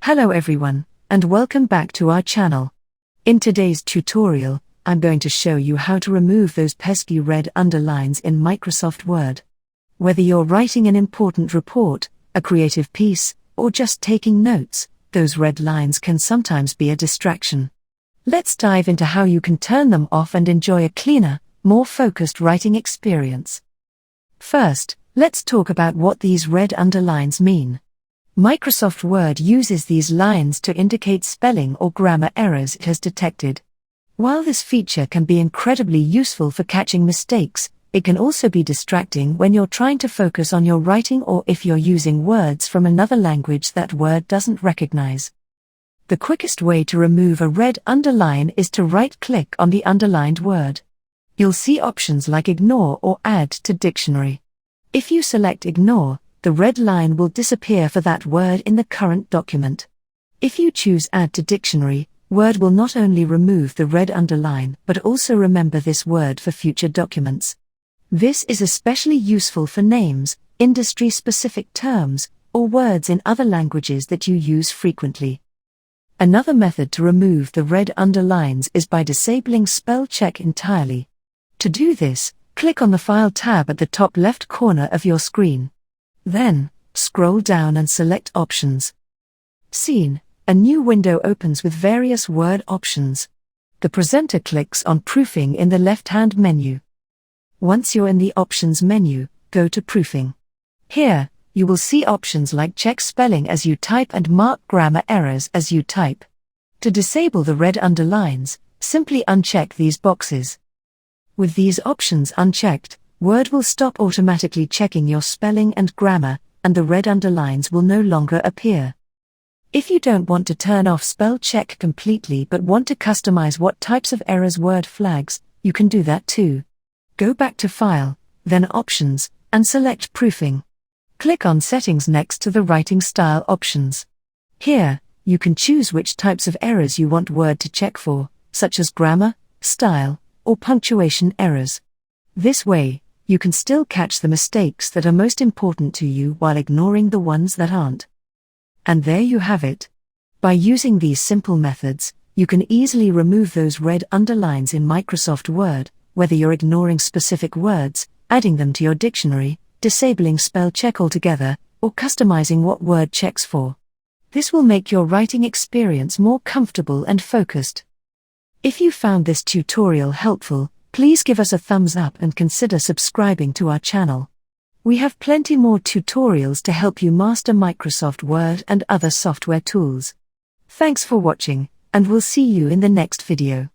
Hello everyone, and welcome back to our channel. In today's tutorial, I'm going to show you how to remove those pesky red underlines in Microsoft Word. Whether you're writing an important report, a creative piece, or just taking notes, those red lines can sometimes be a distraction. Let's dive into how you can turn them off and enjoy a cleaner, more focused writing experience. First, let's talk about what these red underlines mean. Microsoft Word uses these lines to indicate spelling or grammar errors it has detected. While this feature can be incredibly useful for catching mistakes, it can also be distracting when you're trying to focus on your writing or if you're using words from another language that Word doesn't recognize. The quickest way to remove a red underline is to right-click on the underlined word. You'll see options like Ignore or Add to Dictionary. If you select Ignore, the red line will disappear for that word in the current document. If you choose Add to Dictionary, Word will not only remove the red underline but also remember this word for future documents. This is especially useful for names, industry-specific terms, or words in other languages that you use frequently. Another method to remove the red underlines is by disabling spell check entirely. To do this, click on the File tab at the top left corner of your screen. Then, scroll down and select Options. Scene, a new window opens with various word options. The presenter clicks on Proofing in the left-hand menu. Once you're in the Options menu, go to Proofing. Here, you will see options like Check Spelling as you type and Mark Grammar Errors as you type. To disable the red underlines, simply uncheck these boxes. With these options unchecked, Word will stop automatically checking your spelling and grammar, and the red underlines will no longer appear. If you don't want to turn off spell check completely but want to customize what types of errors Word flags, you can do that too. Go back to File, then Options, and select Proofing. Click on Settings next to the Writing Style options. Here, you can choose which types of errors you want Word to check for, such as grammar, style, or punctuation errors. This way, you can still catch the mistakes that are most important to you while ignoring the ones that aren't. And there you have it. By using these simple methods, you can easily remove those red underlines in Microsoft Word, whether you're ignoring specific words, adding them to your dictionary, disabling spell check altogether, or customizing what Word checks for. This will make your writing experience more comfortable and focused. If you found this tutorial helpful, please give us a thumbs up and consider subscribing to our channel. We have plenty more tutorials to help you master Microsoft Word and other software tools. Thanks for watching, and we'll see you in the next video.